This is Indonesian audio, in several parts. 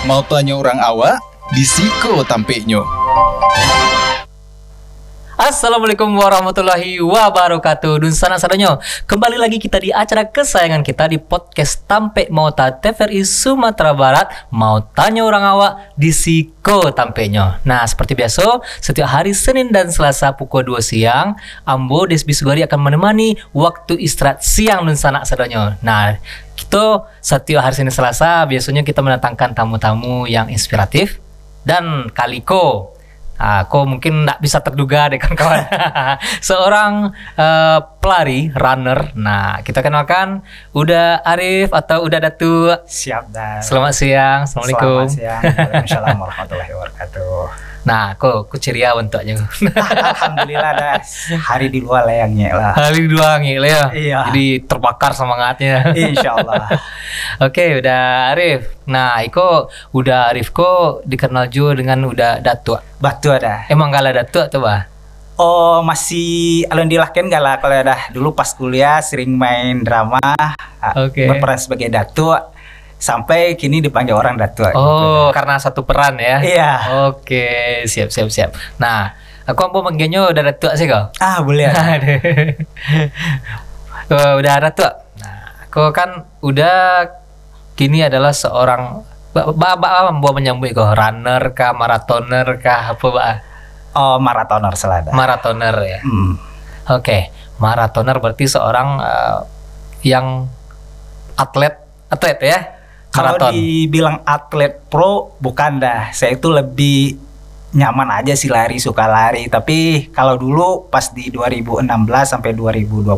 Mau tanya orang awak, disiko tampeknya. Assalamualaikum warahmatullahi wabarakatuh. Dun sana sadonyo. Kembali lagi kita di acara kesayangan kita di podcast Tampek Mauta TVRI Sumatera Barat. Mau tanya orang awak di Siko Tampeknya. Nah, seperti biasa, setiap hari Senin dan Selasa pukul 2 siang, Ambo Desbi Sugari akan menemani waktu istirahat siang dun sana sadonyo. Nah, kita setiap hari Senin Selasa biasanya kita mendatangkan tamu-tamu yang inspiratif dan kaliko. Kok mungkin tidak bisa terduga deh kawan-kawan. Seorang pelari, runner. Nah, kita kenalkan udah Arif atau udah Datu. Siap dah. Selamat siang. Assalamualaikum. Selamat siang. Waalaikumsalam warahmatullahi wabarakatuh. Nah, kok ceria bentuknya. Alhamdulillah dah. Hari di luar layangnya lah. Hari dua ngil ya. Iya. Jadi terbakar semangatnya. Insyaallah. Oke, udah Arif. Nah, Iko udah Arif kok dikenal juga dengan udah Datu. Batu ada. Emang gak ada Datu atau bah? Oh, masih alhamdulillah kan gak lah kalau dah dulu pas kuliah sering main drama. Oke. Berperan sebagai Datu sampai kini dipanggil orang Datu. Oh, karena satu peran ya? Iya. Oke, siap. Nah, aku mau manggilnya udah Datu sih kau? Boleh. Udah Datu. Nah, aku kan udah kini adalah seorang mau menyambut kau runner kah, maratoner kah, apa bah? Oh, maratoner selada. Maratoner ya. Oke, maratoner berarti seorang yang atlet ya? Kalau Maraton. dibilang atlet pro bukan dah. Saya itu lebih nyaman aja sih lari, suka lari. Tapi kalau dulu pas di 2016 sampai 2020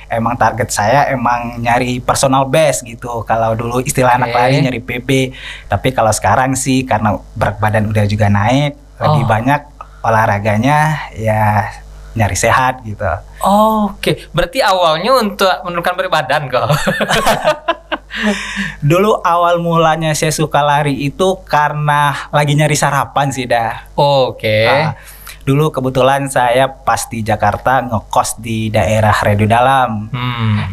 emang target saya emang nyari personal best gitu. Kalau dulu istilah anak lari nyari PB. Tapi kalau sekarang sih karena berat badan udah juga naik, lebih banyak olahraganya ya nyari sehat gitu. Oke, berarti awalnya untuk menurunkan berat badan kok. Dulu awal mulanya saya suka lari itu karena lagi nyari sarapan sih dah. Oke. Dulu kebetulan saya pas di Jakarta ngekos di daerah Redu Dalam.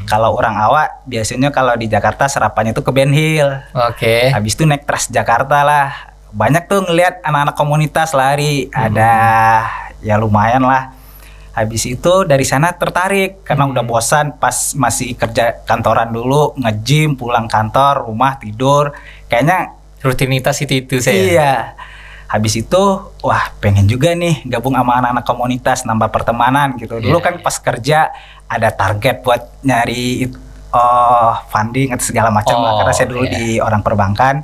Kalau orang awak biasanya kalau di Jakarta sarapannya tuh ke Ben Hill. Oke. Habis itu naik Transjakarta lah. Banyak tuh ngelihat anak-anak komunitas lari. Ada ya lumayan lah. Habis itu dari sana tertarik karena udah bosan pas masih kerja kantoran dulu, nge-gym, pulang kantor, rumah tidur. Kayaknya Rutinitas itu saya. iya. Habis itu wah pengen juga nih gabung sama anak-anak komunitas, nambah pertemanan gitu. Dulu kan pas kerja ada target buat nyari funding atau segala macam lah karena saya dulu di orang perbankan.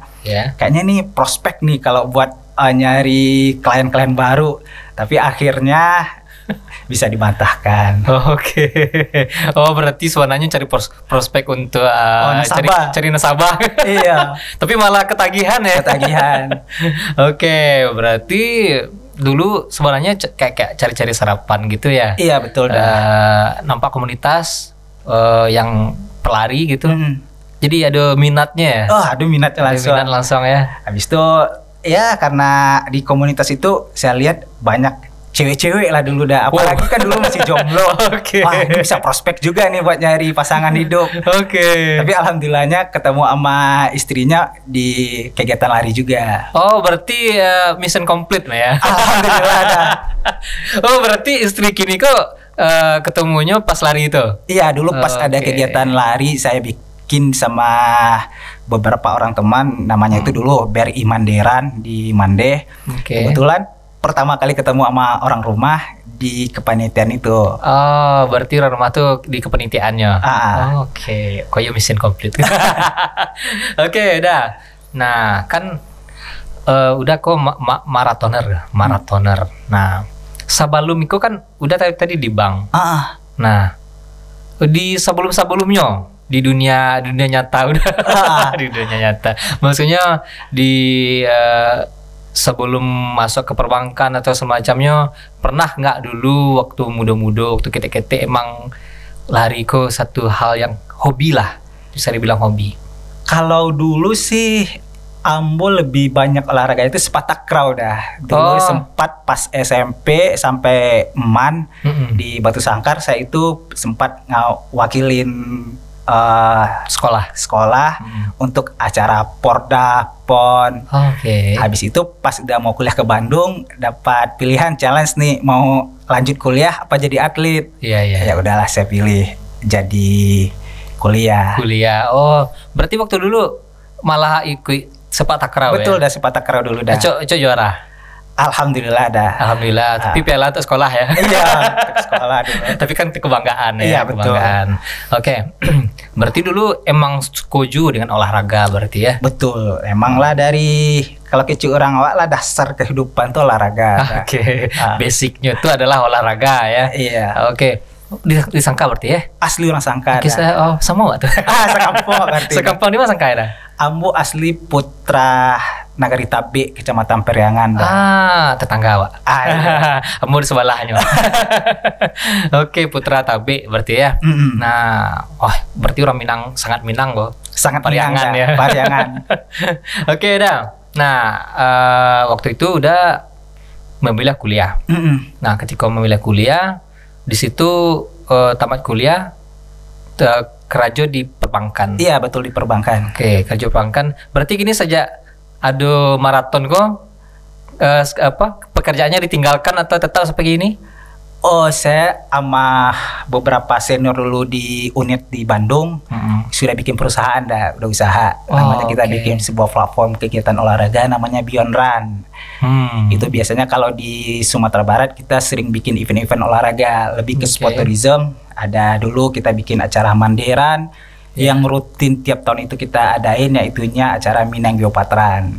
Kayaknya nih prospek nih kalau buat nyari klien-klien baru. Tapi akhirnya bisa dibantahkan. Oke. Oh, berarti sebenarnya cari prospek untuk nasabah. cari nasabah. Iya. Tapi malah ketagihan ya. Ketagihan. Oke, berarti dulu sebenarnya kayak cari-cari sarapan gitu ya. Iya, betul. Nampak komunitas yang pelari gitu. Jadi ada minatnya ya. Ada minatnya langsung. Minat langsung ya. Habis itu ya karena di komunitas itu saya lihat banyak cewek-cewek lah dulu dah. Apalagi kan dulu masih jomblo. Wah, ini bisa prospek juga nih buat nyari pasangan hidup. Tapi alhamdulillahnya ketemu sama istrinya di kegiatan lari juga. Oh, berarti mission complete lah ya. Alhamdulillah dah. Oh, berarti istri kini kok ketemunya pas lari itu? Iya, dulu pas ada kegiatan lari saya bikin sama beberapa orang teman. Namanya itu dulu BRI Manderan di Mande. Kebetulan pertama kali ketemu sama orang rumah di kepanitiaan itu. Oh, berarti orang rumah tuh di kepanitiaannya. Oke, kok ya mission complete. Oke, udah. Nah, kan udah kok maratoner. Nah, sebelum itu kan udah tadi di bank. Nah, di sebelumnya di dunia nyata udah di dunia nyata. Maksudnya di sebelum masuk ke perbankan atau semacamnya, pernah nggak dulu waktu muda-muda, waktu ketek-ketek emang lari kok satu hal yang hobi lah, bisa dibilang hobi? Kalau dulu sih Ambo lebih banyak olahraga itu sepak takraw dah. Dulu sempat pas SMP sampai MAN di Batu Sangkar saya itu sempat ngawakilin sekolah untuk acara Porda, PON. Oke. Habis itu pas udah mau kuliah ke Bandung dapat pilihan challenge nih, mau lanjut kuliah apa jadi atlet. Iya. Ya udahlah saya pilih jadi kuliah. Kuliah. Oh, berarti waktu dulu malah ikut sepak takraw Betul, ya? dah sepak takraw dulu dah. Cok juara. Alhamdulillah dah. Alhamdulillah. Tapi piala untuk sekolah ya. Iya, untuk sekolah dulu. Tapi kan kebanggaan ya. Iya, betul. Kebanggaan. Oke. Berarti dulu emang setuju dengan olahraga berarti ya? Betul, emanglah dari kalau kecil orang awak lah dasar kehidupan tuh olahraga. Oke. Basicnya itu adalah olahraga ya. Iya. Oke. Disangka berarti ya? Asli orang Sangka. Oke, saya sama waktu. Sekampung berarti. Sekampung di mana Sangka ya? Ambo asli putra Nagari Tabe, Kecamatan Periangan. Tetangga Wak. Iya. Kamu di sebelahnya. Oke, Putra Tabe berarti ya. Nah, berarti orang Minang, sangat Minang kok. Sangat Pariangan Minang, ya. Pariangan. Oke, dah. Nah, waktu itu udah memilih kuliah. Nah, ketika memilih kuliah, di situ tamat kuliah kerja di perbankan. Iya, betul, di perbankan. Oke, kerja perbankan. Berarti gini saja ada maraton kok pekerjaannya ditinggalkan atau tetap seperti ini? Oh, saya sama beberapa senior dulu di unit di Bandung sudah bikin perusahaan udah usaha. Namanya kita bikin sebuah platform kegiatan olahraga namanya Beyond Run. Itu biasanya kalau di Sumatera Barat kita sering bikin event-event olahraga, lebih ke sport tourism. Ada dulu kita bikin acara Manderan yang rutin tiap tahun itu kita adain, yaitunya acara Minang Geopatran.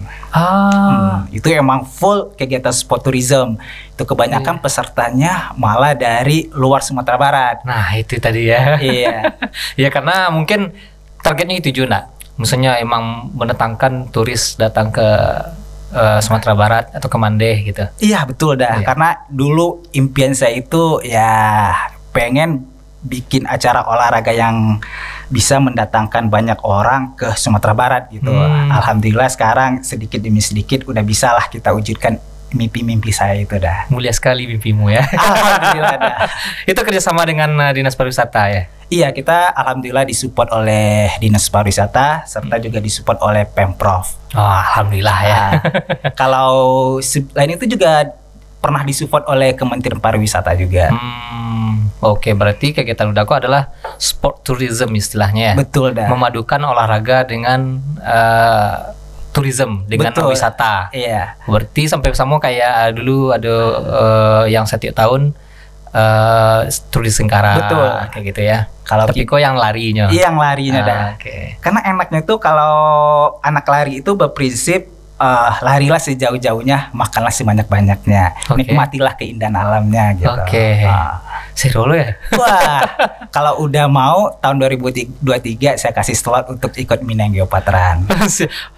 Itu emang full kegiatan sport tourism. Itu kebanyakan pesertanya malah dari luar Sumatera Barat. Nah, itu tadi ya. Iya. Ya karena mungkin targetnya itu juga. Maksudnya emang mendatangkan turis datang ke Sumatera Barat atau ke Mandeh gitu. Iya, betul dah. Iya. Karena dulu impian saya itu ya pengen bikin acara olahraga yang bisa mendatangkan banyak orang ke Sumatera Barat gitu. Alhamdulillah sekarang sedikit demi sedikit udah bisa lah kita wujudkan mimpi-mimpi saya itu dah. Mulia sekali mimpimu ya. Alhamdulillah dah. Itu kerjasama dengan Dinas Pariwisata ya? Iya, kita alhamdulillah disupport oleh Dinas Pariwisata serta juga disupport oleh Pemprov. Alhamdulillah ya. Kalau lain itu juga pernah disupport oleh Kementerian Pariwisata juga. Oke, berarti kegiatan Udako adalah sport tourism istilahnya ya. Betul dah. Memadukan olahraga dengan tourism, dengan wisata. Iya. Berarti sampai sama kayak dulu ada yang setiap tahun turis Sengkara. Betul. Kayak gitu ya. Kalau tapi kok yang larinya? Iya, yang larinya dah. Karena enaknya tuh kalau anak lari itu berprinsip larilah sejauh-jauhnya, makanlah sebanyak-banyaknya, nikmatilah keindahan alamnya gitu. Seru lo ya? Wah, kalau udah mau tahun 2023 saya kasih slot untuk ikut Minang Geopatran.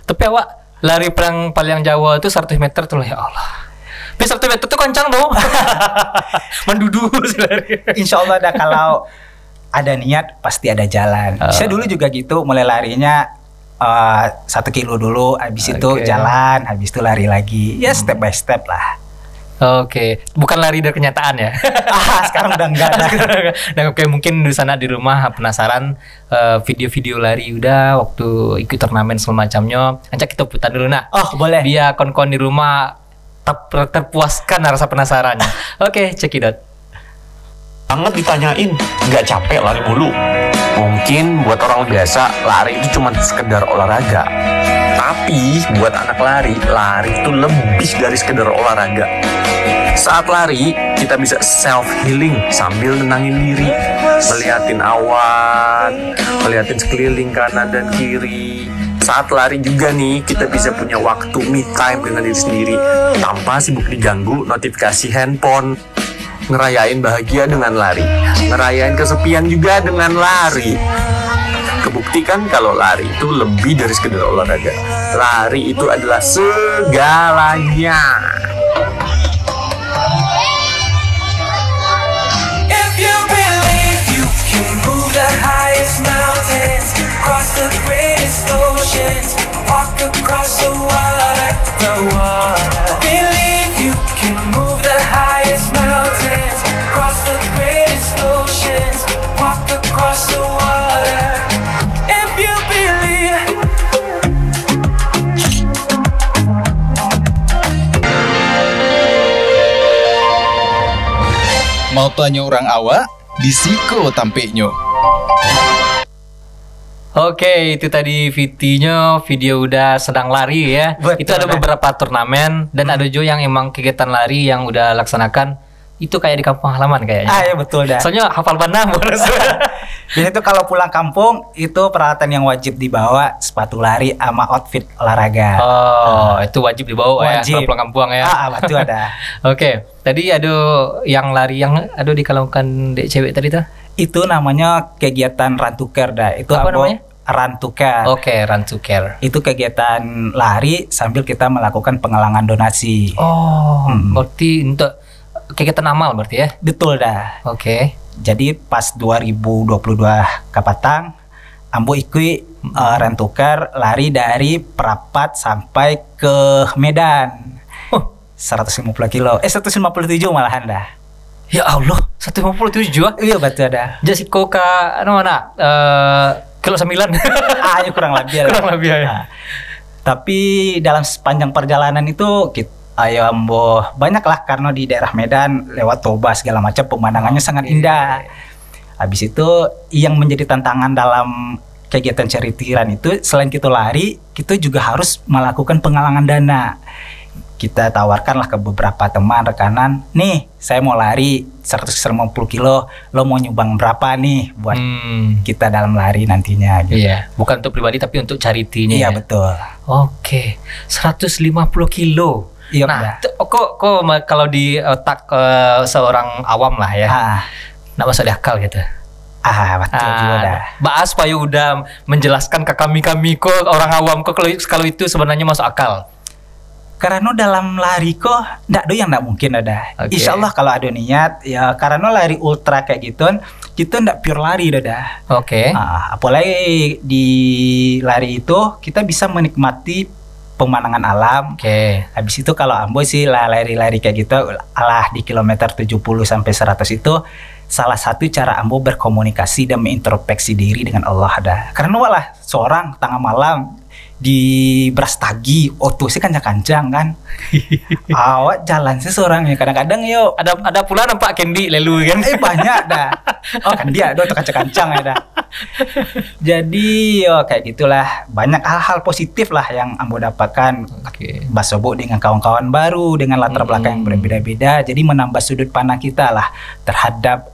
Tapi awak lari paling Jawa itu 100 meter tuh ya Allah. Tapi 100 meter tuh kencang dong. Mendudu sih lari. Insya Allah dah, kalau ada niat pasti ada jalan. Saya dulu juga gitu, mulai larinya 1 kilo dulu, habis itu jalan, habis itu lari lagi. Ya step by step lah. Bukan lari dari kenyataan ya. Sekarang udah enggak ada. Dan mungkin di sana di rumah penasaran video-video lari udah waktu ikut turnamen semacamnya. Ajak kita putar dulu nak. Boleh. Biar kon-kon di rumah terpuaskan rasa penasarannya. Cekidot. Banget ditanyain, nggak capek lari mulu? Mungkin buat orang biasa lari itu cuma sekedar olahraga. Tapi buat anak lari itu lebih dari sekedar olahraga. Saat lari, kita bisa self-healing sambil nenangin diri, melihatin awan, melihatin sekeliling kanan dan kiri. Saat lari juga nih, kita bisa punya waktu me time dengan diri sendiri, tanpa sibuk diganggu notifikasi handphone. Ngerayain bahagia dengan lari, ngerayain kesepian juga dengan lari. Kebuktikan kalau lari itu lebih dari sekedar olahraga. Lari itu adalah segalanya. If you believe you can move the highest mountains, cross the greatest oceans, walk across the water. Believe you can move the highest mountains, cross the greatest oceans, walk across the water. Mau tanya orang awak, di siko tampeknya. Oke, itu tadi video udah sedang lari ya. Betul, Itu ada dah. beberapa turnamen dan ada juga yang emang kegiatan lari yang udah laksanakan. Itu kayak di kampung halaman kayaknya. Ya betul dah. Soalnya hafal bandang bonus. Biasanya itu kalau pulang kampung itu peralatan yang wajib dibawa sepatu lari sama outfit olahraga. Oh, itu wajib dibawa ya Wajib. kalau pulang kampung ya. Betul ada. Oke, tadi ada yang lari yang ada dikalungkan dek cewek tadi tuh. Itu namanya kegiatan run to care dah. Itu Apa namanya? Run to care. Oke, run to care. Itu kegiatan lari sambil kita melakukan penggalangan donasi. Oh, berarti untuk kegiatan amal berarti ya. Betul dah. Oke. Jadi pas 2022 Kapatang, ambo ikut run to care lari dari Perapat sampai ke Medan. 150 kilo. 157 malahan dah. Ya Allah, 157 juga. Iya betul dah. Jasiko ka anu mana? Kilo 9. Ayo kurang lebih lah. Kurang lebih ya. Nah, tapi dalam sepanjang perjalanan itu ayo ambo banyak lah karena di daerah Medan lewat Toba segala macam pemandangannya sangat indah. Habis itu yang menjadi tantangan dalam kegiatan charity run itu selain kita lari, kita juga harus melakukan penggalangan dana. Kita tawarkanlah ke beberapa teman rekanan, nih saya mau lari 150 kilo, lo mau nyumbang berapa nih buat kita dalam lari nantinya gitu. Iya, bukan untuk pribadi tapi untuk charity-nya. Iya ya? betul. Oke, 150 kilo. Iya, nah, udah. kok kalau di otak seorang awam lah ya, nggak masuk di akal gitu. Betul juga dah. Baas Payu udah menjelaskan ke kami kok orang awam kok kalau itu sebenarnya masuk akal. Karena dalam lari kok ndak do yang ndak mungkin ada. Oke. Insya Allah kalau ada niat ya karena lari ultra kayak gitu kita ndak pure lari dah. Oke. Apalagi di lari itu kita bisa menikmati pemandangan alam. Oke. Habis itu kalau ambo sih lari-lari kayak gitu alah di kilometer 70 sampai 100 itu salah satu cara ambo berkomunikasi dan mengintrospeksi diri dengan Allah dah. Karena walah seorang tengah malam di Brastagi oto sih kancang-kancang kan. Awak jalan sih seorang ya kadang-kadang yo Ada pula nampak Candy lelu kan. banyak dah. Oh kan dia tuh kancang-kancang ya dah. Jadi yo kayak gitulah banyak hal-hal positif lah yang ambo dapatkan. Oke. Basobo dengan kawan-kawan baru dengan latar belakang yang berbeda-beda, jadi menambah sudut pandang kita lah terhadap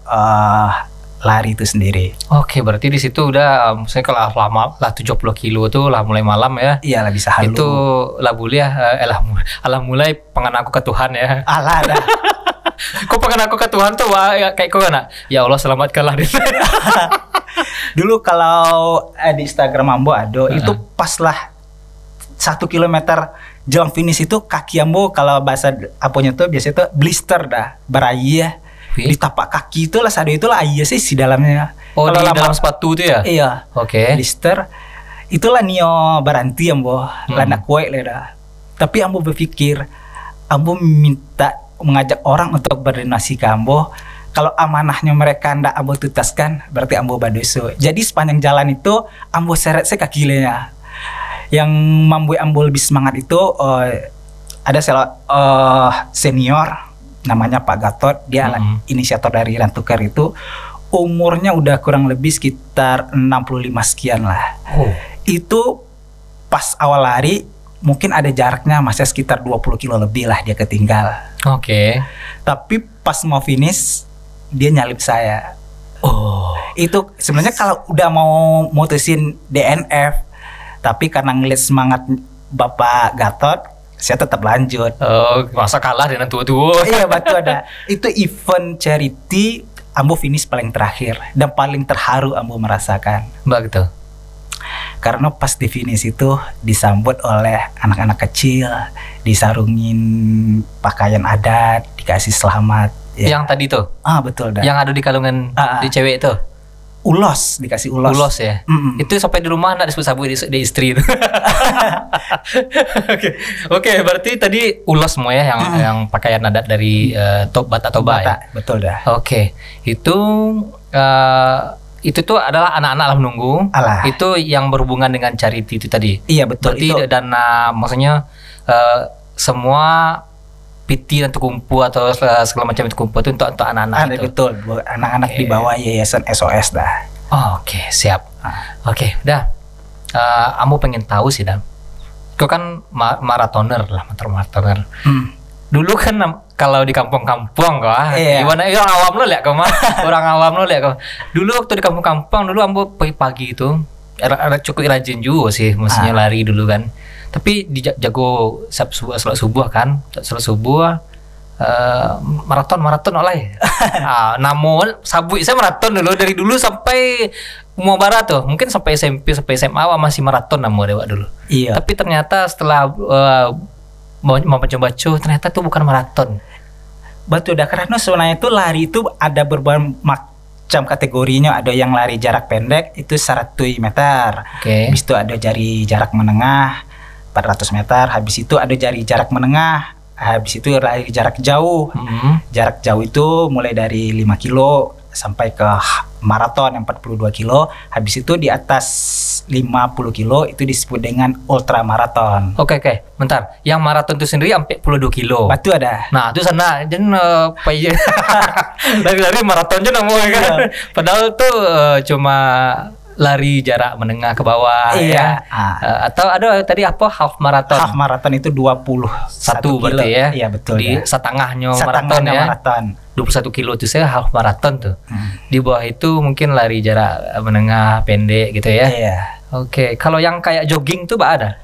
lari itu sendiri. Oke, berarti di situ udah misalnya kalau lama lah 70 kilo tuh lah mulai malam ya. Iya lah bisa halu. Itu lah boleh alah mulai pengen aku ke Tuhan ya. Alah dah. Kok pengen aku ke Tuhan tuh wah, ya, kayak kok kan? Ya Allah selamatkanlah dia. Dulu kalau di Instagram ambo ada itu pas lah 1 kilometer jelang finish itu kaki ambo kalau bahasa apanya tuh biasanya tuh blister dah berayi ya. Di tapak kaki itu lah sadu itu lah iya sih si dalamnya. Oh, kalau di dalam sepatu tuh ya? Iya. Oke. Blister itulah nio baranti ambo lana kue dah. Tapi ambo berpikir ambo mengajak orang untuk berdonasi ke ambo. Kalau amanahnya mereka ndak ambo tutaskan berarti ambo badoso. Jadi sepanjang jalan itu ambo seret se kakilenya. Yang membuat ambo lebih semangat itu ada senior namanya Pak Gatot, dia inisiator dari Run to Care itu umurnya udah kurang lebih sekitar 65 sekian lah. Itu pas awal lari mungkin ada jaraknya masih sekitar 20 kilo lebih lah dia ketinggal. Oke. Tapi pas mau finish dia nyalip saya. Itu sebenarnya kalau udah mau mutusin DNF, tapi karena ngeliat semangat Bapak Gatot, saya tetap lanjut. Oh, masa kalah dengan tua-tua? Iya betul ada. Itu event charity ambo finish paling terakhir dan paling terharu ambo merasakan. Mbak gitu. Karena pas di finish itu disambut oleh anak-anak kecil, disarungin pakaian adat, dikasih selamat. Ya. Yang tadi tuh? Betul dah. Yang ada di kalungan di cewek itu? Ulos, dikasih ulos. Ulos ya? Itu sampai di rumah enggak disebut sabuk di istri itu. Oke, berarti tadi ulos semua ya yang pakaian adat dari Batak Toba ya? Betul dah. Oke. Itu tuh adalah anak-anak alam nunggu. Itu yang berhubungan dengan charity itu tadi. Iya betul. Berarti itu dana maksudnya semua PT untuk kumpu atau segala macam itu kumpu itu untuk anak-anak itu. Betul, buat anak-anak di bawah yayasan SOS dah. Oh, oke, siap. Oke, udah. Ambo pengen tahu sih, Dan. Kau kan maratoner lah, maratoner. Dulu kan kalau di kampung-kampung kok, gimana? Orang awam lo lihat kau mah, orang awam lo lihat kau. Dulu waktu di kampung-kampung, dulu ambo pagi itu ada cukup rajin juga sih, maksudnya lari dulu kan. Tapi jago salat subuh kan, salat subuh maraton oleh. Namun sabuk saya maraton dari dulu sampai umur barat tuh, mungkin sampai SMP sampai SMA masih maraton namun dewa dulu. Iya. Tapi ternyata setelah mau coba ternyata itu bukan maraton. Betul, dah karena sebenarnya itu lari itu ada berbagai macam kategorinya. Ada yang lari jarak pendek itu 100 meter. Habis itu ada jarak menengah 400 meter. Habis itu ada jarak menengah. Habis itu lari jarak jauh. Jarak jauh itu mulai dari 5 kilo sampai ke maraton yang 42 kilo. Habis itu di atas 50 kilo itu disebut dengan ultra maraton. Oke. Bentar. Yang maraton itu sendiri sampai 42 kilo. Betul ada. Nah, itu sana jen lari maraton aja namanya kan. Padahal tuh cuma lari jarak menengah ke bawah ya. Atau ada tadi apa half maraton. Half maraton itu 21 berarti ya. Iya betul. Di setengahnya maraton ya. Maraton. 21 kilo itu saya half maraton tuh. Di bawah itu mungkin lari jarak menengah pendek gitu ya. Iya. Oke, kalau yang kayak jogging tuh ada?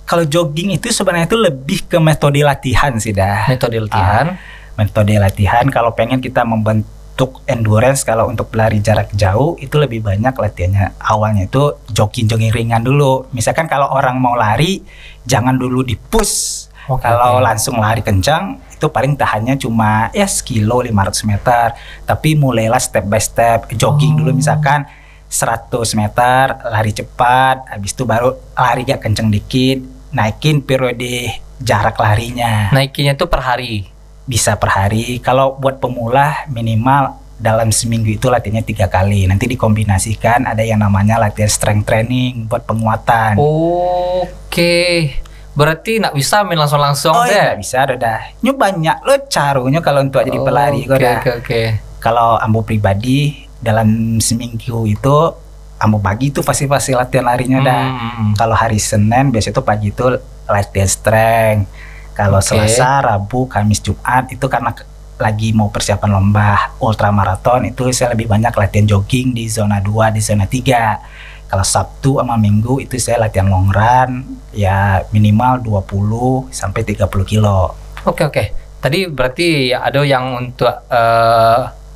Kalau jogging itu sebenarnya itu lebih ke metode latihan sih dah. Metode latihan. Metode latihan kalau pengen kita membentuk endurance, kalau untuk lari jarak jauh itu lebih banyak latihannya. Awalnya itu jogging ringan dulu. Misalkan kalau orang mau lari jangan dulu di-push. Kalau langsung lari kencang itu paling tahannya cuma ya sekilo 500 meter. Tapi mulailah step by step. Jogging dulu misalkan 100 meter lari cepat, habis itu baru lari agak kencang dikit, naikin periode jarak larinya. Naikinnya tuh per hari? Bisa per hari. Kalau buat pemula minimal dalam seminggu itu latihannya 3 kali. Nanti dikombinasikan ada yang namanya latihan strength training buat penguatan. Oke. Berarti nggak bisa main langsung-langsung deh? Nggak bisa, dah. Nyu banyak lo carunya kalau untuk jadi pelari. Oke. Kalau ambo pribadi dalam seminggu itu ambo pagi itu pasti latihan larinya dah. Kalau hari Senin biasa itu pagi itu latihan strength. Kalau Selasa, Rabu, Kamis, Jumat itu karena lagi mau persiapan lomba ultramaraton itu saya lebih banyak latihan jogging di zona 2, di zona 3. Kalau Sabtu sama Minggu itu saya latihan long run ya minimal 20 sampai 30 kilo. Oke. Tadi berarti ada yang untuk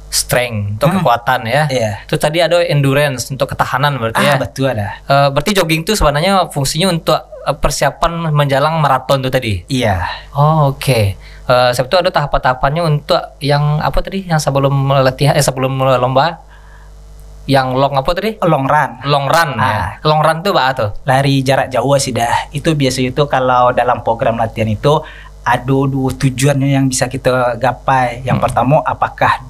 strength, untuk kekuatan ya. Iya. Terus tadi ada endurance untuk ketahanan berarti ya. Betul ada. Berarti jogging itu sebenarnya fungsinya untuk persiapan menjelang maraton tuh tadi. Iya. Oke. Sebetulnya ada tahapan-tahapannya untuk yang apa tadi? Yang sebelum latihan sebelum lomba. Yang long apa tadi? Long run. Long run ya. Long run tuh apa tuh? Lari jarak jauh sih dah. Itu biasanya itu kalau dalam program latihan itu ada 2 tujuannya yang bisa kita gapai. Yang pertama apakah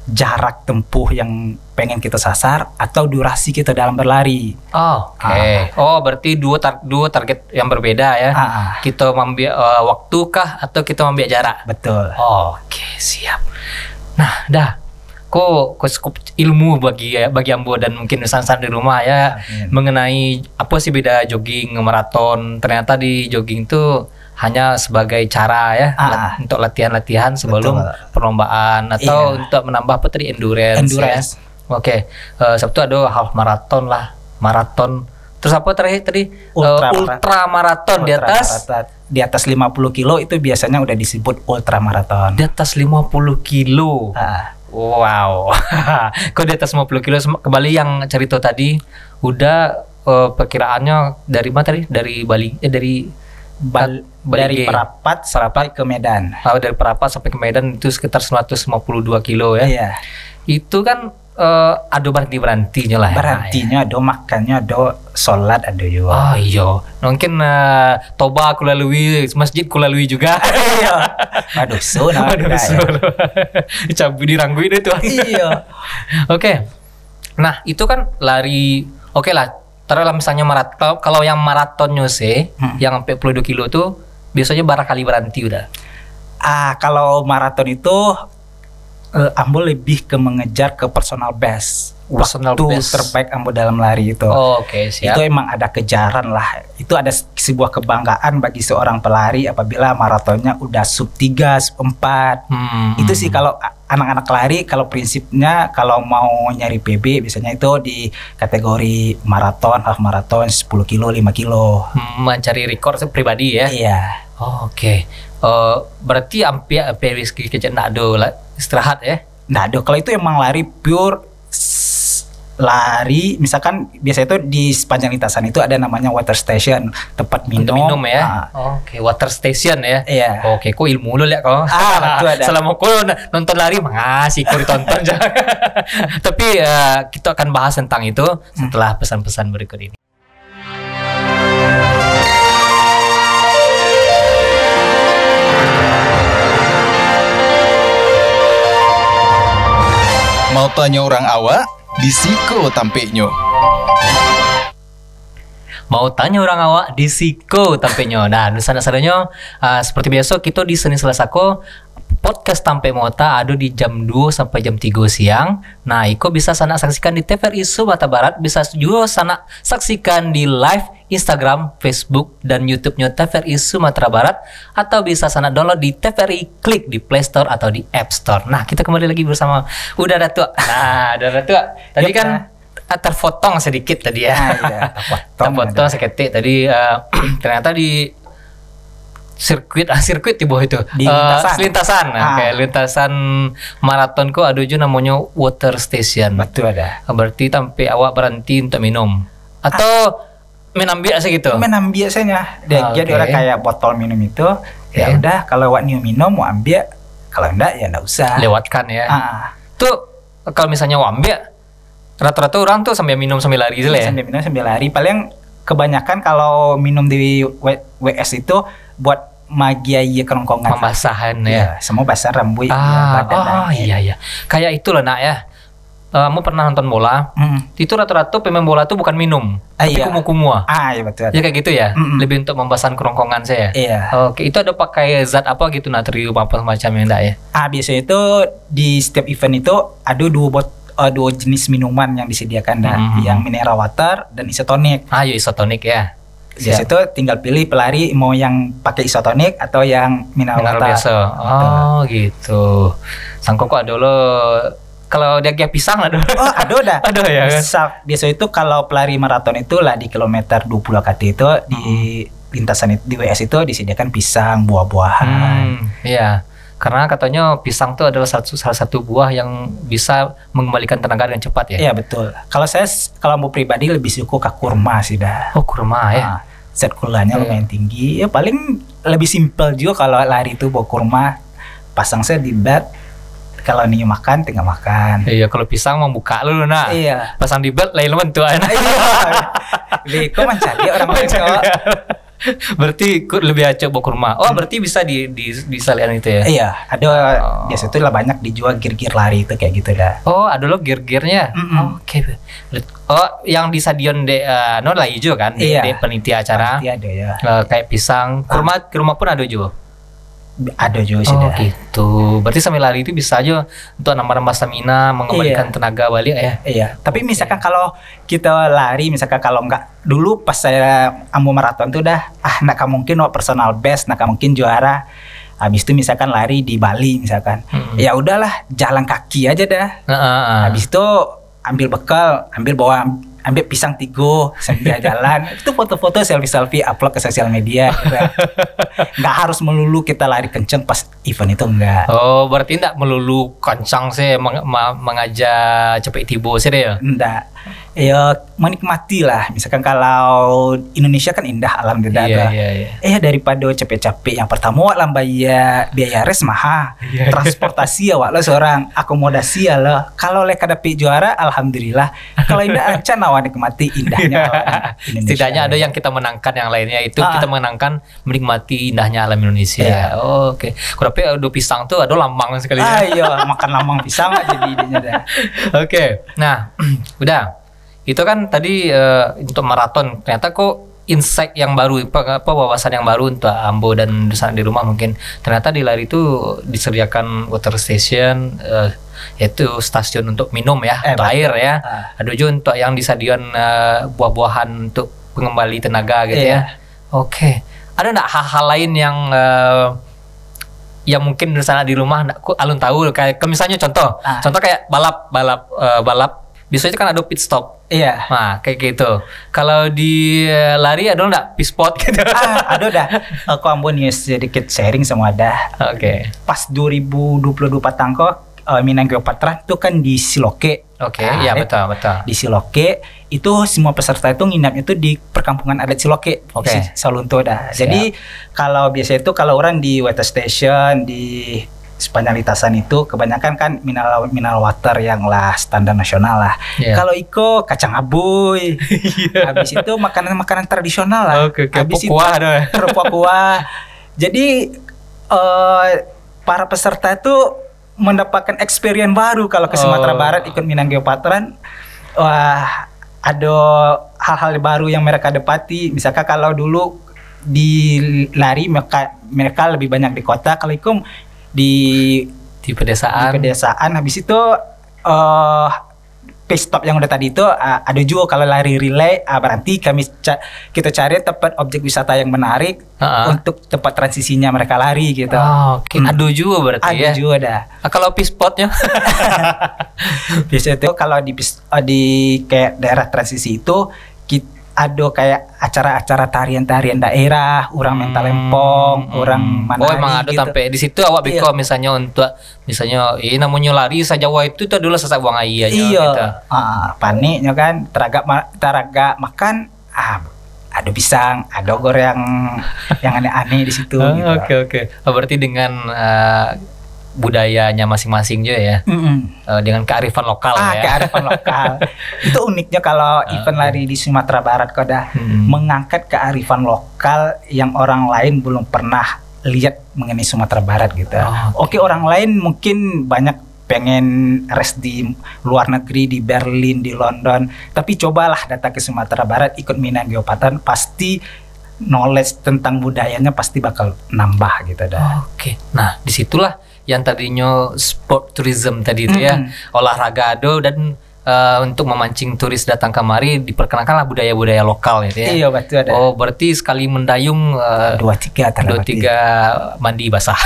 jarak tempuh yang pengen kita sasar atau durasi kita dalam berlari. Oke. Berarti dua target yang berbeda ya. Kita mengambil waktu kah atau kita mengambil jarak? Betul. Oke, siap. Nah, dah. Kok cukup ilmu bagi Ambo dan mungkin san-san di rumah ya. Mengenai apa sih beda jogging maraton. Ternyata di jogging itu hanya sebagai cara ya untuk latihan-latihan sebelum perlombaan atau untuk menambah apa tadi endurance. Ya. Oke. Sabtu ada half maraton lah, maraton. Terus apa terakhir tadi? Ultra maraton di atas? Di atas 50 kilo itu biasanya udah disebut ultra maraton. Di atas 50 kilo. Wow. Kok di atas 50 kilo kembali yang cerita tadi udah perkiraannya dari mana tadi? Dari Bali dari Perapat sampai ke Medan. Dari Perapat sampai ke Medan itu sekitar 152 kilo ya. Iya. Itu kan ada berhenti-berhentinya lah. Berhentinya ada, makannya ada, sholat ada juga. Oh iya. Mungkin Toba aku lalui, masjid aku lalui juga. Iya. Aduh, cabu dirangguin itu. Iya. Oke. Nah, itu kan lari. Oke lah. Taruhlah misalnya maraton. Kalau yang maratonnya sih, yang sampai 42 kilo tuh biasanya berapa kali berhenti udah? Kalau maraton itu Ambo lebih ke mengejar ke personal best. Personal Waktu best. terbaik Ambo dalam lari itu. Oh, oke, siap. Itu emang ada kejaran lah. Itu ada sebuah kebanggaan bagi seorang pelari apabila maratonnya udah sub 3, sub 4. Itu sih kalau anak-anak lari, kalau prinsipnya kalau mau nyari PB biasanya itu di kategori maraton, half maraton, 10 kilo, 5 kilo. Mencari rekor pribadi ya. Iya. Oh, oke. Berarti hampir Rizky kecil nak ada lah istirahat ya. Nah, kalau itu emang lari pure lari, misalkan biasa itu di sepanjang lintasan itu ada namanya water station, tempat Untuk minum. minum ya. Oke, water station ya. Iya. Oke, kok ilmu lu lihat kok. Betul ada. Selama kau nonton lari mengasih kau ditonton jangan. Tapi kita akan bahas tentang itu setelah pesan-pesan berikut ini. Mau tanya orang awak, di siko tampeknya. Mau tanya orang awak di siko tampaknya. Nah, sadanya seperti biasa kita di Senin Selasa ko podcast Tampe Mota ada di jam 2 sampai jam 3 siang. Nah, Iko bisa sana saksikan di TVRI Sumatera Barat, bisa juga sana saksikan di live Instagram, Facebook, dan YouTube-nya TVRI Sumatera Barat, atau bisa sana download di TVRI Klik di Play Store atau di App Store. Nah, kita kembali lagi bersama Udah Datuk. Nah, Udah Datuk. Tadi kan terpotong sedikit tadi ya. Iya, terpotong seketik tadi ternyata di sirkuit di bawah itu Di lintasan. lintasan. Kayak lintasan maratonku ada juga namanya water station. Betul ada. Berarti sampai awak berhenti untuk minum atau menambil segitu. Menam biasanya. Jadi Oke. orang kayak botol minum itu, ya Oke. udah kalau awak minum mau ambil, kalau enggak ya enggak usah. Lewatkan ya. Tuh kalau misalnya awak ambil rata-rata orang tuh sambil minum sambil lari gitu ya. Sambil minum sambil lari. Paling kebanyakan kalau minum di WS itu buat magiai kerongkongan. Pembasahan ya. Iya, semua basah rambut badan. Iya. Kayak itu loh nak ya. Kamu pernah nonton bola? Itu rata-rata pemain bola tuh bukan minum, tapi Iya. kumu-kumua. Iya betul. Ya kayak gitu ya. Mm-mm. Lebih untuk membasahkan kerongkongan saya. Iya. Oke, itu ada pakai zat apa gitu natrium apa semacamnya enggak ya? Biasanya itu di setiap event itu ada dua jenis minuman yang disediakan yang mineral water dan isotonik. Ya isotonik ya. Biasa itu tinggal pilih pelari mau yang pakai isotonik atau yang mineral water. biasa. Oh, gitu. Sangko kok ada lo kalau dia kayak pisang lah dulu. Oh, ada. Ada ya. Biasa itu kalau pelari maraton itu lah di kilometer 20 KT itu di lintasan di WS itu disediakan pisang, buah-buahan. Iya. Karena katanya pisang itu adalah salah satu buah yang bisa mengembalikan tenaga dengan cepat ya. Iya betul. Kalau mau pribadi lebih suka ke kurma sih dah. Oh, kurma ya. Zat gulanya lumayan tinggi. Ya paling lebih simpel juga kalau lari itu bawa kurma. Pasang saya di bed. Kalau nih makan tinggal makan. Iya, kalau pisang mau buka lu nah. Iya. Pasang di bed lain lu tuh. Iya. Kok mencari orang lain kok. Berarti lebih acak bawa kurma. Oh, berarti bisa di salian itu ya. Iya, ada biasa itu lah banyak dijual gear-gear lari itu kayak gitu dah. Oh, ada lo gear-gearnya. Oke. Oh, yang di stadion no lah hijau kan? Iya. Di panitia acara. Iya ada ya. Kayak pisang, kurma pun ada juga. Ada juga sih Oh dah. gitu. Berarti sambil lari itu bisa aja untuk nambah-nambah stamina, mengembalikan tenaga balik ya. Iya, tapi misalkan kalau kita lari, misalkan kalau nggak dulu pas saya ambil maraton tuh dah, nggak mungkin personal best, nggak mungkin juara. Habis itu misalkan lari di Bali misalkan, ya udahlah jalan kaki aja dah. Habis itu ambil bekal, ambil pisang 3 sambil jalan. Itu foto-foto selfie upload ke sosial media. Gitu. Nggak harus melulu kita lari kenceng pas event itu enggak. Oh, berarti enggak melulu kencang sih mengajak cepet tibo sih deh ya. Enggak. Ya menikmati lah. Misalkan kalau Indonesia kan indah alam di dada. Iya. Daripada capek-capek yang pertama wak lah biaya res mahal. Transportasi ya wak lo seorang akomodasi ya lo. Kalau lek dapet juara alhamdulillah. Kalau indah acan awak nikmati indahnya alam Indonesia. Setidaknya ada yang kita menangkan, yang lainnya itu kita menangkan menikmati indahnya alam Indonesia. Iya. Oh, oke. Tapi ada pisang tuh ada lambang sekali. Iya, makan lambang pisang aja jadi idenya dah. Oke. Nah, udah. Itu kan tadi untuk maraton. Ternyata kok insight yang baru, wawasan yang baru untuk Ambo dan sana di rumah mungkin. Ternyata di lari itu disediakan water station, yaitu stasiun untuk minum ya, untuk air ya. Ada juga untuk yang disediakan buah-buahan untuk pengembali tenaga gitu ya. Oke. Ada nggak hal-hal lain yang mungkin di sana di rumah alun tahu kayak misalnya contoh kayak balap biasanya kan ada pit stop. Iya. Nah, kayak gitu. Kalau di lari ada nggak pit spot gitu? Ada dah. Aku Ambo nih sedikit sharing sama ada. Oke. Pas 2022 Patangko Minang Geopatra itu kan di Siloke. Oke, iya betul. Di Siloke itu semua peserta itu nginapnya itu di perkampungan adat Siloke. Oke. Salunto dah. Jadi kalau biasa itu kalau orang di water station di sepanjang lintasan itu kebanyakan kan mineral water yang lah standar nasional lah. Kalau Iko kacang aboy. Habis itu makanan tradisional lah. Habis itu kerupuk kuah. Jadi para peserta itu mendapatkan experience baru kalau ke Sumatera Barat ikut Minang Geopatran. Wah, ada hal-hal baru yang mereka dapati. Misalkan kalau dulu di lari mereka lebih banyak di kota, kalau Iko di pedesaan. Habis itu pit stop yang udah tadi itu ada juga kalau lari relay, berarti kita cari tempat objek wisata yang menarik untuk tempat transisinya mereka lari gitu. Oke. Ada juga berarti ya. Ada juga dah. Kalau pit spotnya? Biasanya itu kalau di kayak daerah transisi itu ada kayak acara-acara tarian-tarian daerah, orang mental lempong, orang manari. Emang ada gitu. Sampai di situ awak biko misalnya untuk namanya lari sajawa itu adalah sesak buang air aja. Iya. Gitu. Paniknya kan teragak makan ada pisang, ada goreng yang aneh-aneh di situ. Gitu. Oke. Berarti dengan budayanya masing-masing juga ya, dengan kearifan lokal ya. Kearifan lokal itu uniknya kalau event lari di Sumatera Barat kok dah mengangkat kearifan lokal yang orang lain belum pernah lihat mengenai Sumatera Barat gitu. Oke, orang lain mungkin banyak pengen rest di luar negeri, di Berlin, di London, tapi cobalah datang ke Sumatera Barat ikut Minang Geopatran, pasti knowledge tentang budayanya pasti bakal nambah gitu dah. Oke. Nah, disitulah yang tadinya sport tourism tadi itu ya, olahraga dan untuk memancing turis datang kemari diperkenalkanlah budaya-budaya lokal gitu ya. Iya betul ada. Oh, berarti sekali mendayung 2-3 mandi basah.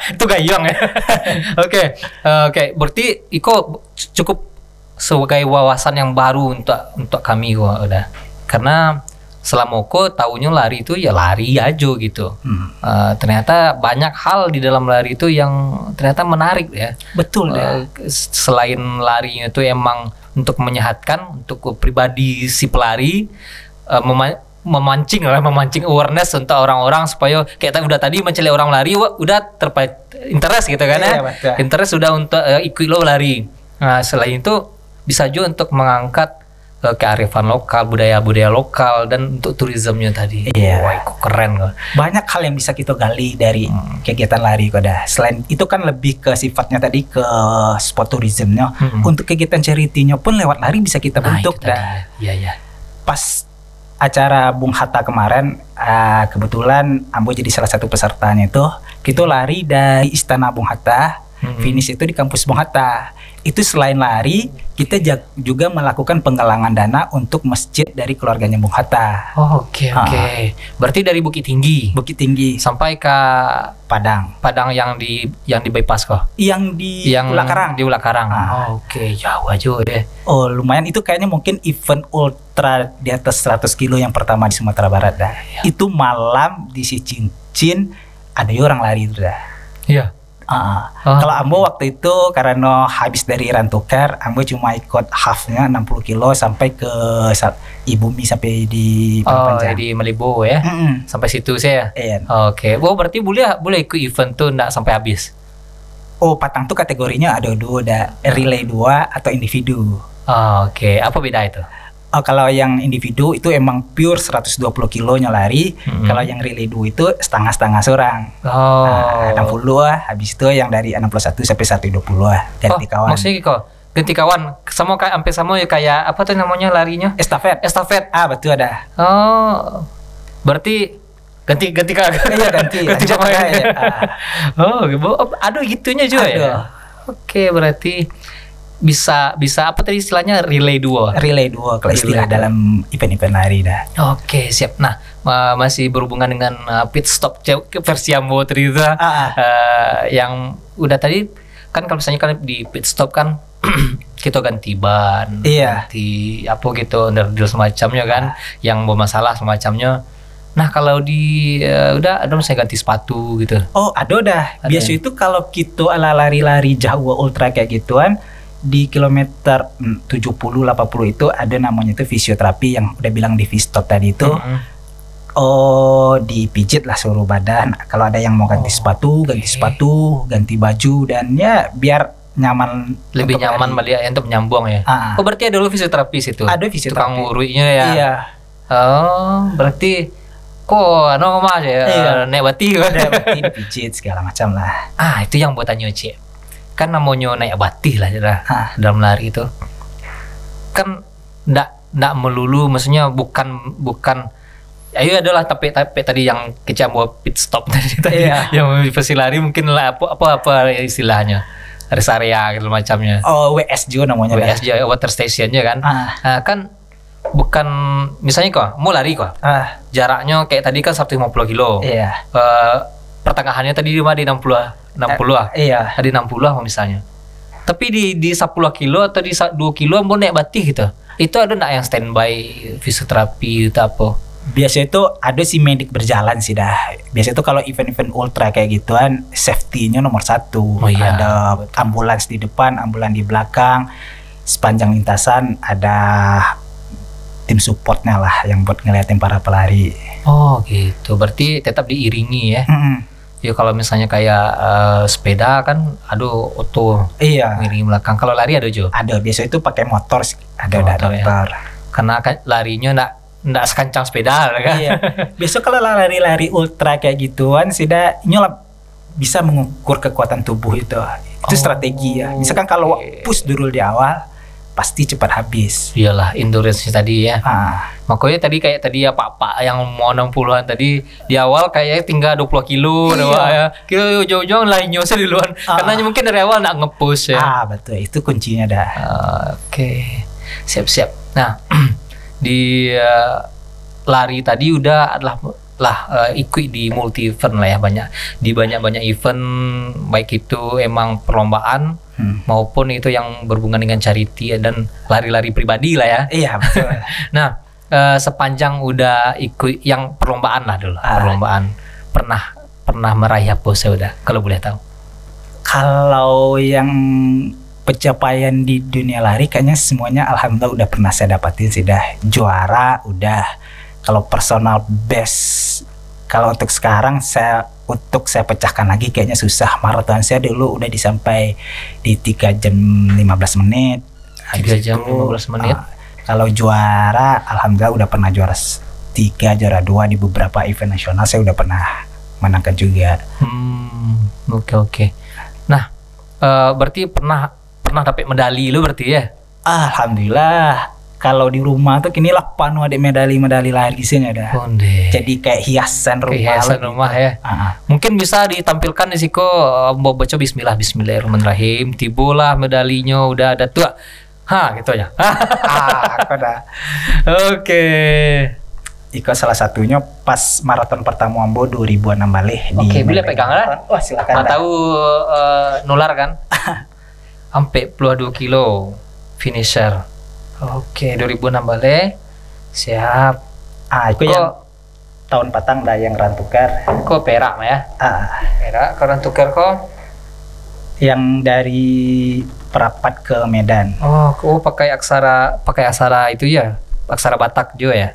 Itu gayung ya. Oke. Berarti Iko cukup sebagai wawasan yang baru untuk kami udah. Karena selama aku tahunya lari itu ya lari aja gitu. Ternyata banyak hal di dalam lari itu yang ternyata menarik ya. Betul ya. Selain larinya itu emang untuk menyehatkan, untuk pribadi si pelari, memancing awareness untuk orang-orang supaya kayak udah tadi mencari orang lari udah interest gitu kan ya. Interest sudah untuk ikut lo lari. Nah, selain itu bisa juga untuk mengangkat kearifan lokal, budaya-budaya lokal dan untuk turismenya tadi. Wah, itu keren kok. Banyak hal yang bisa kita gali dari kegiatan lari kok dah. Selain itu kan lebih ke sifatnya tadi ke sport turismenya. Untuk kegiatan charity-nya pun lewat lari bisa kita bentuk dah. Iya. Pas acara Bung Hatta kemarin, kebetulan Ambo jadi salah satu pesertanya itu. Kita lari dari Istana Bung Hatta, finish itu di kampus Bung Hatta. Itu selain lari, kita juga melakukan penggalangan dana untuk masjid dari keluarganya Bung Hatta. Oke. Berarti dari Bukit Tinggi sampai ke Padang yang di bypass kok. Yang di Ulakarang. Di Ulakarang. Oke, jauh aja deh. Oh, lumayan, itu kayaknya mungkin event ultra di atas 100 kilo yang pertama di Sumatera Barat dah. Itu malam di si Cincin ada orang lari itu dah. Iya. Kalau Ambo waktu itu karena habis dari Rantukar, Ambo cuma ikut halfnya 60 kilo sampai ke Ibumi sampai di Panjang. Di Malibu ya. Sampai situ saya. Iya. Oke. Berarti boleh ikut event tuh enggak sampai habis. Patang tuh kategorinya ada dua, relay 2 atau individu. Oke. Apa beda itu? Kalau yang individu itu emang pure 120 kilonya lari. Kalau yang relay 2 itu setengah-setengah seorang. 60 lah. Habis itu yang dari 61 sampai 120 lah dari kawan. Maksudnya kok ganti kawan. Sama kayak sampai sama ya kayak apa tuh namanya larinya? Estafet. Estafet. Betul ada. Oh. Berarti ganti kakak. Iya, ganti lanjut, pemain. ya. Aduh gitunya juga ya. Aduh. Oke, berarti bisa apa tadi istilahnya relay duo. Relay duo kalau istilah dalam event-event lari dah. Oke, siap. Nah, masih berhubungan dengan pit stop versi Ambo tadi itu. Yang udah tadi kan kalau misalnya kan di pit stop kan kita ganti ban, Iya. ganti apa gitu, underdeal semacamnya kan, yang bermasalah semacamnya. Nah, kalau di udah ada misalnya ganti sepatu gitu. Oh, ada dah. Ada. Biasa itu kalau kita ala lari-lari jauh ultra kayak gituan di kilometer 70-80 itu ada namanya itu fisioterapi yang udah bilang di Fistop tadi itu. Oh, dipijit lah seluruh badan. Kalau ada yang mau ganti sepatu, ganti baju dan ya biar nyaman, Lebih untuk nyaman lari. balik untuk menyambung ya. Oh, berarti ada dulu fisioterapis itu. Ada fisioterapis. Tukang urutnya ya. Iya. Oh, berarti kok mas ya, Iya. naik bati Ada berarti dipijit segala macam lah. itu yang buat tanya Cik. Kan namanya naik bati lah dalam lari itu. Kan ndak melulu, maksudnya bukan ayo adalah tapi tadi yang kecam buat pit stop tadi Iya. yang versi lari mungkin lah apa istilahnya rest area gitu macamnya. Oh, WS juga namanya. dah. WSJ water stationnya kan. Nah, kan bukan misalnya kok mau lari kok jaraknya kayak tadi kan 150 kilo. Iya. Pertengahannya tadi cuma di 60 lah. Iya. Tadi 60 lah misalnya. Tapi di 10 kilo atau di 2 kilo mau naik bati gitu. Itu ada enggak yang standby fisioterapi itu apa? Biasa itu ada si medik berjalan sih dah. Biasa itu kalau event-event ultra kayak gituan safety-nya nomor 1. Oh iya, Ada ambulans di depan, ambulans di belakang. Sepanjang lintasan ada tim supportnya lah yang buat ngeliatin para pelari. Oh gitu. Berarti tetap diiringi ya. Ya kalau misalnya kayak sepeda kan aduh auto Iya. ngiringi belakang. Kalau lari ada Jo. Ada biasa itu pakai motor sih. Ada Motor, ya. dokter. Karena kan larinya enggak sekencang sepeda kan. Iya. Biasa kalau lari-lari ultra kayak gituan sih dah nyolap bisa mengukur kekuatan tubuh itu. Itu strategi ya. Misalkan kalau push dulu di awal pasti cepat habis. Iyalah endurance tadi ya. Makanya kayak tadi ya Pak yang mau 60-an tadi di awal kayak tinggal 20 kilo ya. Kilo jauh-jauh lainnya di luar. Karena mungkin dari awal nak nge-push ya. Betul. Itu kuncinya dah. Oke. Siap-siap. Nah, di lari tadi udah adalah ikut di multi event lah ya, banyak event, baik itu emang perlombaan maupun itu yang berhubungan dengan charity dan lari-lari pribadi lah ya. Iya betul. Nah, sepanjang udah ikut yang perlombaan lah dulu, perlombaan pernah meraih apa udah kalau boleh tahu? Kalau yang pencapaian di dunia lari kayaknya semuanya alhamdulillah udah pernah saya dapatin sih dah. Juara udah. Kalau personal best, kalau untuk sekarang saya pecahkan lagi kayaknya susah. Maraton saya dulu udah disampai di 3 jam 15 menit. 3 jam 15 menit. Kalau juara, alhamdulillah udah pernah juara 3, juara 2 di beberapa event nasional. Saya udah pernah menangkan juga. Oke. Nah, berarti pernah dapat medali lu berarti ya? Alhamdulillah. Kalau di rumah tuh kini lah penuh ada medali-medali lari sini ada. Jadi kayak hiasan rumah. Ya. Mungkin bisa ditampilkan di siko mau baca Bismillahirrahmanirrahim. Tibolah medalinya udah ada tuh. Gitu aja. Aku dah. Oke. Iko salah satunya pas maraton pertama Ambo 2006 balik. Oke, boleh pegang lah. Wah silakan. Tahu nular kan? Sampai 22 kilo finisher. Oke, 2006 balik. Siap. Itu yang tahun patang dah yang rantukar. Kok perak mah ya? Perak, kau rantukar kok? Yang dari Perapat ke Medan. Oh, pakai aksara itu ya? Aksara Batak juga ya?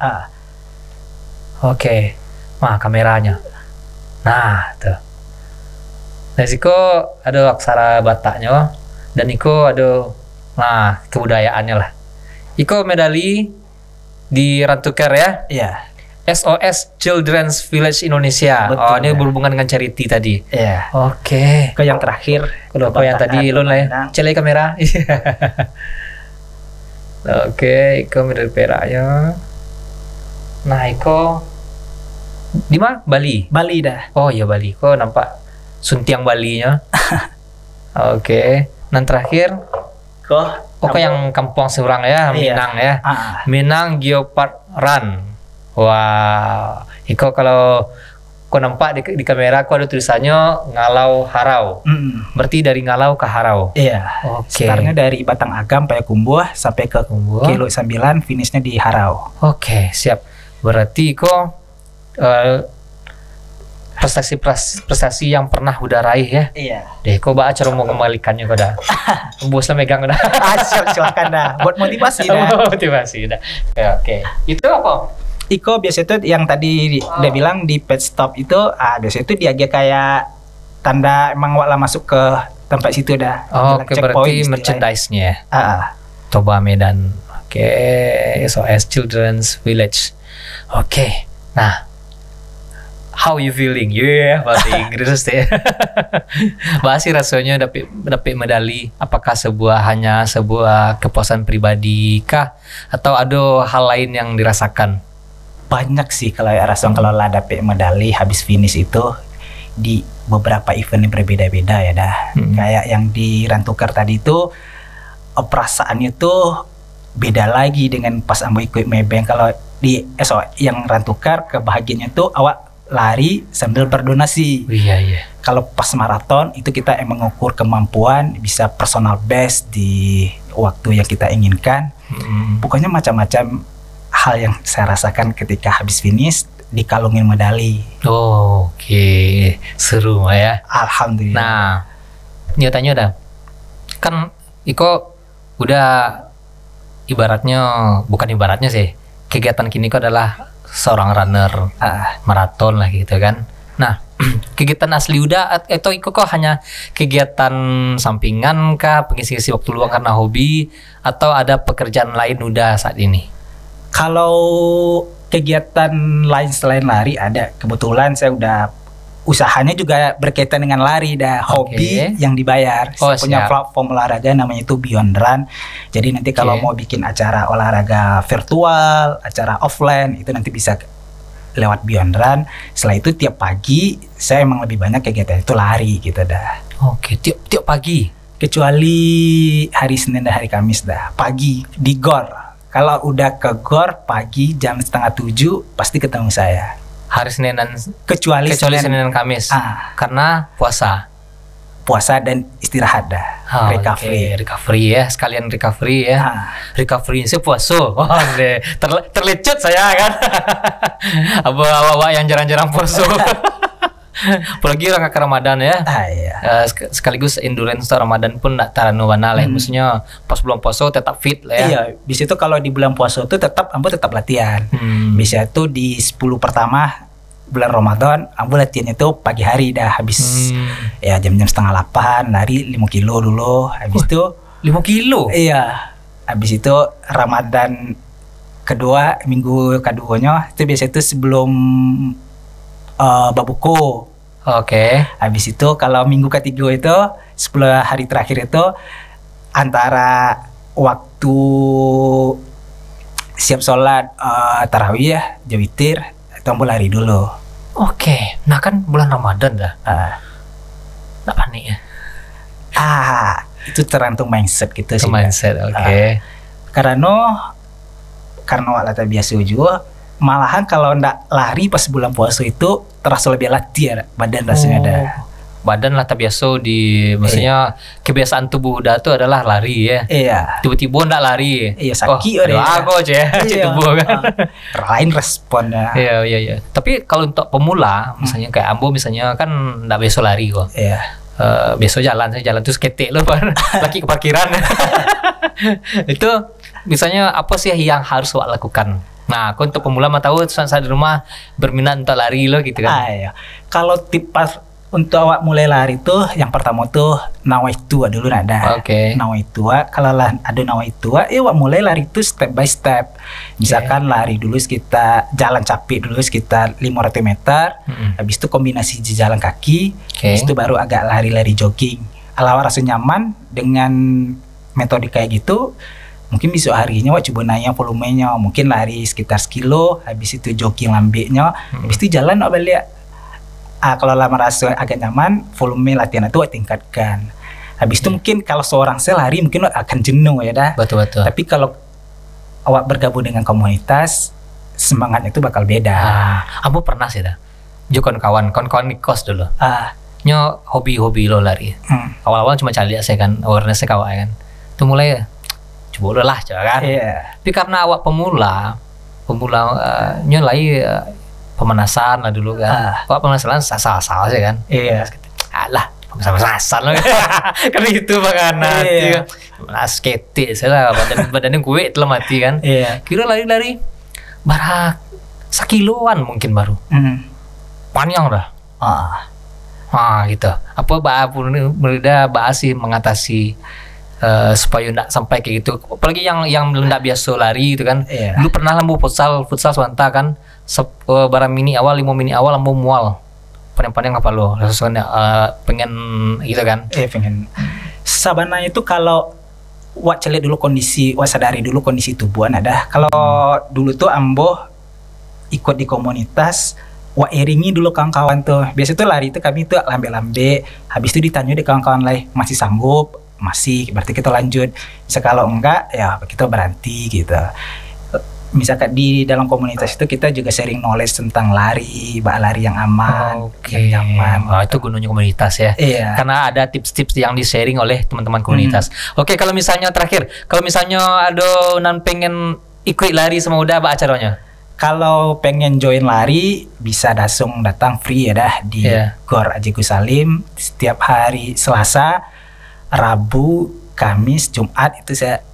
Oke. Nah, kameranya. Nah, tuh. Nah, siko ada aksara Bataknya dan iko ada kebudayaannya lah. Iko medali di rantukar ya? Iya. SOS Children's Village Indonesia. Betul, Oh, ini ya. berhubungan dengan charity tadi. Iya. Oke. Ke yang terakhir. Kalau yang tadi lo lah ya. Cele kamera. Oke, Iko dari Perak ya. Nah, Iko di mana? Bali. Bali dah. Oh iya Bali. Kok nampak suntiang Balinya. Oke. Dan terakhir, Kok yang kampung seberang ya, Iya. Minang ya. Ah. Minang Geopark Run. Wow. Iko kalau kau nampak di kamera kau ada tulisannya Ngalau Harau. Berarti dari Ngalau ke Harau. Iya. Oke. Startnya dari Batang Agam, Payakumbuh sampai ke Kumbuh. Kilo 9, finishnya di Harau. Oke, siap. Berarti kok prestasi yang pernah udah raih ya. Iya. Deh, kok baca cara mau kembalikannya kok dah. Bosnya megang udah. Silakan dah. Buat motivasi dah. Motivasi udah. Oke. Itu apa? Iko biasa itu yang tadi dia bilang di pit stop itu, biasa itu dia kayak tanda emang wak lah masuk ke tempat situ dah. Oke, berarti merchandise-nya. Toba Medan. Oke, SOS Children's Village. Oke. Nah, how you feeling? Yeah, bahasa Inggris deh. Bahasa rasanya dapat medali. Apakah hanya sebuah kepuasan pribadi kah? Atau ada hal lain yang dirasakan? Banyak sih kalau rasa kalau lah dapet medali habis finish itu di beberapa event yang berbeda-beda ya dah. Kayak yang di Rantukar tadi itu perasaannya tuh beda lagi dengan pas ambo ikut Maybank. Kalau di yang Rantukar kebahagiaannya tuh awak lari sambil berdonasi. Iya. Kalau pas maraton itu kita emang mengukur kemampuan, bisa personal best di waktu yang kita inginkan. Pokoknya macam-macam hal yang saya rasakan ketika habis finish dikalungin medali. Oke, seru ya. Alhamdulillah. Nah, nyatanya dah. Kan Iko udah bukan ibaratnya sih. Kegiatan kini kok adalah seorang runner maraton lah gitu kan. Nah, kegiatan asli udah atau Iko kok hanya kegiatan sampingan kah, pengisi-isi waktu luang karena hobi, atau ada pekerjaan lain udah saat ini? Kalau kegiatan lain selain lari ada. Kebetulan saya udah usahanya juga berkaitan dengan lari dah, hobi yang dibayar. Saya punya platform olahraga namanya itu Beyond Run. Jadi nanti kalau mau bikin acara olahraga virtual, acara offline itu nanti bisa lewat Beyond Run. Setelah itu tiap pagi saya emang lebih banyak kegiatan itu lari gitu dah. Oke, tiap pagi. Kecuali hari Senin dan hari Kamis dah. Pagi di GOR. Kalau udah ke GOR pagi jam 6:30 pasti ketemu saya. Hari Senin dan kecuali Senin dan Kamis. Karena puasa dan istirahat dah. Recovery ya, sekalian recovery ya. Recovery sih puasa. Terlecut saya kan. Abah yang jarang-jarang puasa. Apalagi orang ke Ramadan ya. Iya. Sekaligus endurance Ramadan pun tak tarano banal ya. Maksudnya pas bulan puasa tetap fit lah ya. Iya, bisa itu kalau di bulan puasa itu tetap latihan. Bisa itu di 10 pertama bulan Ramadan ambo latihan itu pagi hari dah habis ya jam-jam 7:30 lari 5 kilo dulu. Habis itu 5 kilo? Iya. Habis itu Ramadan kedua, minggu keduanya itu biasa itu sebelum babuko. Oke. Habis itu kalau minggu ketiga itu 10 hari terakhir itu antara waktu siap sholat tarawih ya, jawitir, tombol lari dulu. Oke. Nah kan bulan Ramadan dah. Nggak panik ya? Itu tergantung mindset gitu sih. Mindset, oke. Karena wak lata biasa juga. Malahan kalau ndak lari pas bulan puasa itu terasa lebih latih badan rasanya dah. Badan lah biasa maksudnya kebiasaan tubuh dah tu adalah lari ya. Iya. Tiba-tiba ndak lari. Iya sakit aku aja tubuh kan. Lain responnya. Iya. Tapi kalau untuk pemula, misalnya kayak Ambo misalnya kan ndak biasa lari kok. Iya. Biasa jalan terus ketik loh lagi ke parkiran. Itu misalnya apa sih yang harus wak lakukan? Nah, aku untuk pemula mah tahu saat di rumah berminat untuk lari lo gitu kan. Iya. Kalau tip pas Untuk awak mulai lari tuh yang pertama tuh nawaitu dulu ada. Oke. Nawaitu kalau lah ada nawaitu, awak mulai lari itu step by step. Misalkan lari dulu sekitar jalan capek dulu sekitar 500 meter, habis itu kombinasi jalan kaki, habis itu baru agak lari-lari jogging. Kalau rasa nyaman dengan metode kayak gitu, mungkin besok harinya wak coba naik volumenya, mungkin lari sekitar sekilo, habis itu jogging lambeknya, habis itu jalan wak balik. Kalau lah merasa agak nyaman, volume latihan itu wak tingkatkan. Habis itu mungkin kalau seorang saya lari mungkin wak akan jenuh ya dah. Betul. Tapi kalau awak bergabung dengan komunitas, semangatnya itu bakal beda. Aku pernah sih dah. Juga kawan di kos dulu. Nyo hobi lo lari. Awal-awal cuma cari saya kan, awareness kawan kan. Itu mulai coba lah kan. Tapi karena awak pemula nyo lagi pemanasan lah dulu kan. Awak pemanasan salah sih kan. Alah, pemanasan lo. Kan itu makanan. Skate saya badannya gue telah mati kan. Kira lari-lari barak sekiloan mungkin baru. Panjang dah. Gitu. Apa bahas sih mengatasi supaya nggak sampai kayak gitu. Apalagi yang belum nggak biasa lari gitu kan. Dulu pernah lambu futsal swanta kan. Barang mini awal 5 mini awal lambu mual. Panjang apa lo? Rasanya pengen gitu kan? Pengen. Sabana itu kalau wak celik dulu kondisi, wak sadari dulu kondisi tubuhan ada. Kalau dulu tuh ambo ikut di komunitas, wak iringi dulu kawan-kawan tuh. Biasa tuh lari itu kami tuh lambe-lambe. Habis itu ditanya di kawan-kawan lain masih sanggup, masih berarti kita lanjut. Bisa kalau enggak ya kita berhenti gitu. Misalkan di dalam komunitas itu kita juga sharing knowledge tentang lari yang aman, yang nyaman. Itu gunanya komunitas ya. Karena ada tips-tips yang di-sharing oleh teman-teman komunitas. Oke, kalau misalnya terakhir, kalau misalnya ada pengen ikut lari sama udah apa acaranya? Kalau pengen join lari bisa langsung datang free ya dah di Gor Haji Gus Salim setiap hari Selasa, Rabu, Kamis, Jumat itu saya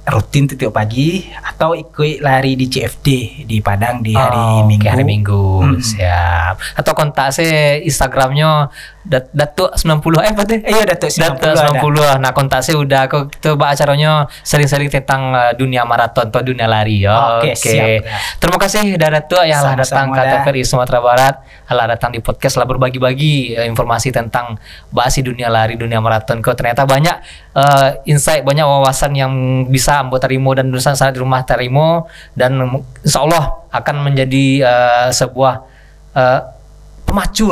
rutin tiap pagi atau ikut lari di CFD di Padang di hari Minggu. Hari Minggu. Siap. Atau kontak saya Instagramnya Datuk 90 berarti? Datuk 90. Nah, kontak saya udah aku coba acaranya sering-sering tentang dunia maraton atau dunia lari. Oke. Siap. Terima kasih Datuk yang lah datang ke TVRI Sumatera Barat, lah datang di podcast lah berbagi-bagi informasi tentang bahas dunia lari, dunia maraton. Kok ternyata banyak insight, banyak wawasan yang bisa Ambo terima dan Nusa sana di rumah terima, dan insya Allah akan menjadi sebuah pemacu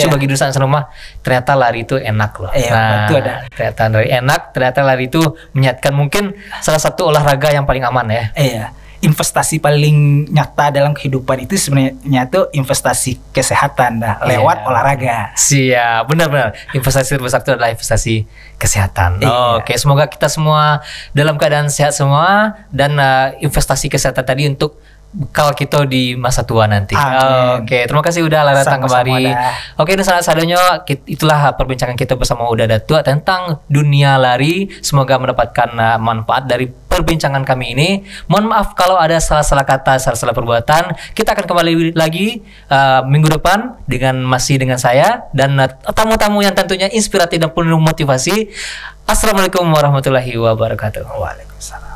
bagi Nusa sana rumah. Ternyata lari itu enak loh. Ternyata lari enak, ternyata lari itu menyatakan mungkin salah satu olahraga yang paling aman ya. Investasi paling nyata dalam kehidupan itu sebenarnya tuh investasi kesehatan lewat olahraga. Siap, benar-benar. Investasi terbesar itu adalah investasi kesehatan. Oke, semoga kita semua dalam keadaan sehat semua, dan investasi kesehatan tadi untuk bekal kita di masa tua nanti. Oke, terima kasih udah datang kembali. Oke, dan salah-salunya itulah perbincangan kita bersama Uda Datuk tentang dunia lari. Semoga mendapatkan manfaat dari perbincangan kami ini. Mohon maaf kalau ada salah-salah kata, salah-salah perbuatan. Kita akan kembali lagi minggu depan masih dengan saya dan tamu-tamu yang tentunya inspiratif dan penuh motivasi. Assalamualaikum warahmatullahi wabarakatuh. Waalaikumsalam.